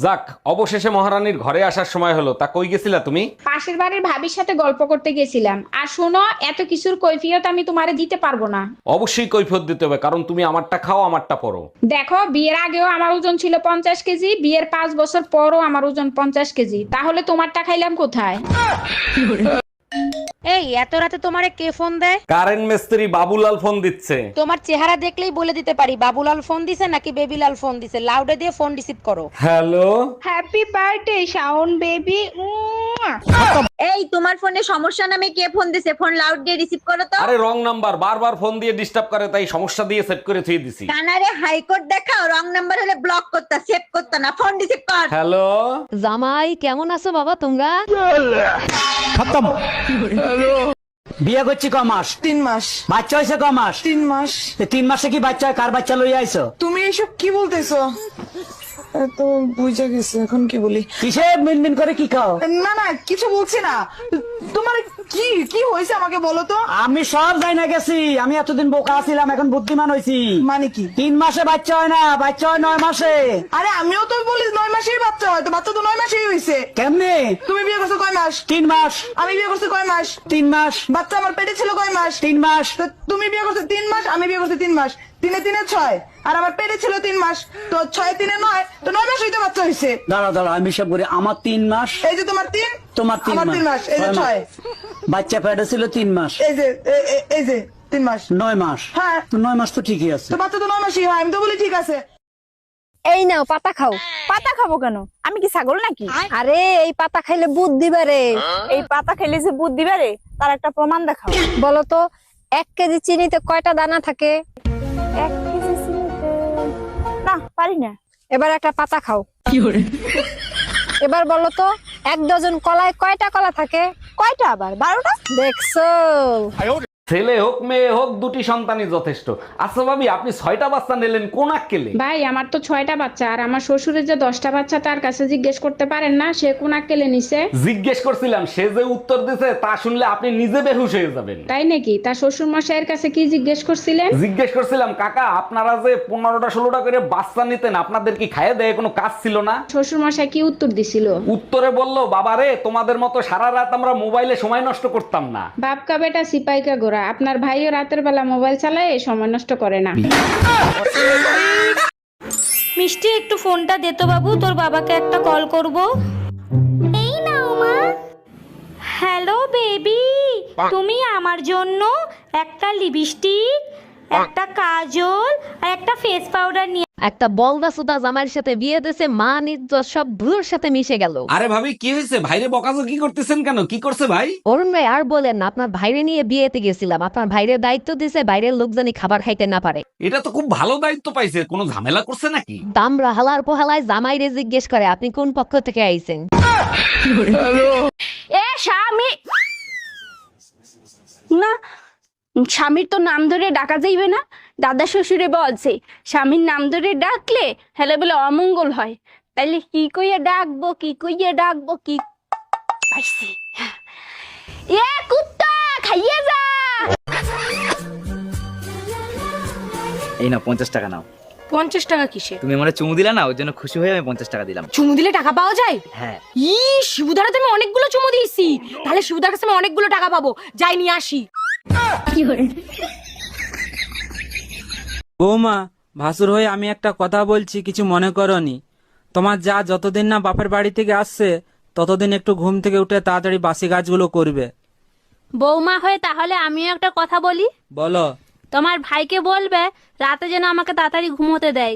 যাক, অবশেষে মহারানীর ঘরে আসার সময় হলো। তা কই গেছিলা তুমি? পাশের বাড়ির ভাবির সাথে গল্প করতে গেছিলাম। আর শোনো, এত কিছুর কৈফিয়ত আমি তোমারে দিতে পারবো না। অবশ্যই কৈফিয়ত দিতে হবে, কারণ তুমি আমারটা খাও আমারটা পরো। দেখো, বিয়ের আগেও আমার ওজন ছিল 50 কেজি, বিয়ের 5 বছর পরও আমার ওজন 50 কেজি, তাহলে তোমারটা খাইলাম কোথায়? এই এত রাতে তোমারে কে ফোন দেয়? কারেন্ট মিস্ত্রি বাবুলাল ফোন দিচ্ছে। তোমার চেহারা দেখলেই বলে দিতে পারি বাবুলাল ফোন দিছে নাকি বেবিলাল ফোন দিছে। লাউডে দিয়ে ফোন রিসিভ করো। Hello. Happy birthday Shaon baby. এই তোমার ফোনে সমস্যা নামে কে ফোন দিছে? ফোন লাউড দিয়ে রিসিভ করো তো। আরে রং নাম্বার, বারবার ফোন দিয়ে ডিস্টার্ব করে, তাই সমস্যা দিয়ে সেট করে থুয়ে দিছি। কানারে হাইকোর্ট দেখাও, রং নাম্বার হলে ব্লক করতা, সেভ করতা না, ফোন রিসিভ কর। হ্যালো। জামাই কেমন আছো বাবা তোমরা? খতম। বিয়ে করছি ক মাস? 3 মাস। বাচ্চা হয়েছে ক মাস? 3 মাস। 3 মাসে কি বাচ্চা হয়? কার বাচ্চা লইয়া আইছো? তুমি এসব কি বলতেছো? তো বুঝে গেছে, এখন কি বলি? কিসে মিনমিন করে কি খাও? না না, কিছু বলছি না। তোমার কি কি হয়েছে আমাকে বলো তো। আমি সব যাই না গেছি। আমি এতদিন বোকা ছিলাম, এখন বুদ্ধিমান হয়েছি। মানে কি? 3 মাসে বাচ্চা হয় না, বাচ্চা হয় 9 মাসে। আরে আমিও তো বলি 9 মাসেই বাচ্চা হয়, তো বাচ্চা তো 9 মাসেই হয়েছে। কেমনে? তুমি বিয়ে করছো কয় মাস? 3 মাস। আমি বিয়ে করছি কয় মাস? 3 মাস। বাচ্চা আমার পেটে ছিল কয় মাস? 3 মাস। তো তুমি বিয়ে করছো 3 মাস, আমি বিয়ে করছি 3 মাস। 3 এ 6, আর আমার পেটে ছিল 3 মাস। তো 6 3 9, তো 9 মাস হইতে বাচ্চা হয়েছে। দাঁড়া দাঁড়া, আমি সব করি। আমার 3 মাস, এই যে তোমার 3, তোমার 3 আমার 3 মাস, এই যে 6, বাচ্চা পেটে ছিল 3 মাস, এই যে এই যে 3 মাস, 9 মাস। হ্যাঁ। তো 9 মাস তো ঠিকই আছে। তো বাচ্চা তো 9 মাসই হয়, আমি তো বলি ঠিক আছে। এই নাও পাতা খাও। পাতা খাবো কেন? আমি কি ছাগল নাকি? আরে এই পাতা খাইলে বুদ্ধি বাড়ে। এই পাতা খেলে যে বুদ্ধি বাড়ে তার একটা প্রমাণ দেখাও। বলো তো 1 কেজি চিনিতে কয়টা দানা থাকে? 1 কেজি চিনিতে না পারি না। এবার একটা পাতা খাও। এবার বলো তো 1 ডজন কলায় কয়টা কলা থাকে? কয়টা আবার? 12টা। দেখছো? ছেলে হোক মেয়ে হোক, দুটি সন্তানই যথেষ্ট। আচ্ছা ভাবি, আপনি 6টা বাচ্চা নিলেন কোন আক্কেলে? ভাই, আমার তো 6টা বাচ্চা, আর আমার শ্বশুরের যে 10টা বাচ্চা, তার কাছে জিজ্ঞেস করতে পারেন না সে কোন আক্কেলে নিছে? জিজ্ঞেস করছিলাম, সে যে উত্তর দিছে তা শুনলে আপনি নিজে বেহুশ হয়ে যাবেন। তাই নাকি? তার শ্বশুর মশাইয়ের কাছে কি জিজ্ঞেস করছিলেন? জিজ্ঞেস করছিলাম, কাকা আপনারা যে 15টা 16টা করে বাচ্চা নিতেন, আপনাদের কি খাইয়ে দেয় কোনো কাজ ছিল না? শ্বশুর মশাই কি উত্তর দিছিল? উত্তরে বললো, বাবারে তোমাদের মতো সারা রাত আমরা মোবাইলে সময় নষ্ট করতাম না। বাপকা বেটা সিপাইকা গোরা, আপনার ভাইও রাতের বেলা মোবাইল চালায়, সময় নষ্ট করে না। মিষ্টি একটু ফোনটা দে তো বাবু, তোর বাবাকে একটা কল করব। এই নাও মা। হ্যালো বেবি, তুমি আমার জন্য একটা লিপস্টিক, একটা কাজল আর একটা ফেস পাউডার নিয়ে। একটা বলদা সুদা জামাইয়ের সাথে বিয়ে দিয়েছে, মান ইজ্জত সব ভুলোর সাথে মিশে গেল। আরে ভাবি কি হয়েছে? ভাইরে বকাজকি করতেছেন কেন? কি করছে ভাই? অরুণ ভাই আর বলেন না, আপনার ভাইরে নিয়ে বিয়েতে গেছিলাম, আপনার ভাইরে দায়িত্ব দিছে বাইরের লোক জানি খাবার খাইতে না পারে। এটা তো খুব ভালো দায়িত্ব পাইছে, কোনো ঝামেলা করছে নাকি? দামরা হালার পোহালায় জামাইরে জিজ্ঞেস করে আপনি কোন পক্ষ থেকে আইছেন। এ স্বামী না, স্বামীর তো নাম ধরে ডাকা যাইবে না। দাদা শ্বশুরে বলছে স্বামীর নাম ধরে ডাকলে হেলে বলে অমঙ্গল হয়। তাইলে কি কইয়া ডাকবো, কি কইয়া ডাকবো, কি পাইছি? এ কুত্তা খাইয়ে যা। এই নাও 50 টাকা নাও। 50 টাকা কিসে? তুমি আমার চুমু দিলা না, ওর জন্য খুশি হয়ে আমি 50 টাকা দিলাম। চুমু দিলে টাকা পাওয়া যায়? হ্যাঁ। ই শিবুদারা তুমি অনেকগুলো চুমু দিয়েছি, তাহলে শিবুদার কাছে আমি অনেকগুলো টাকা পাবো। যাই নিয়ে আসি। বৌমা, ভাসুর হয়ে আমি একটা কথা বলছি, কিছু মনে করনি। তোমার যা যতদিন না বাপের বাড়ি থেকে আসছে ততদিন একটু ঘুম থেকে উঠে তাড়াতাড়ি বাসি কাজগুলো করবে। বৌমা হয়ে তাহলে আমিও একটা কথা বলি। বলো। তোমার ভাইকে বলবে রাতে যেন আমাকে তাড়াতাড়ি ঘুমোতে দেয়।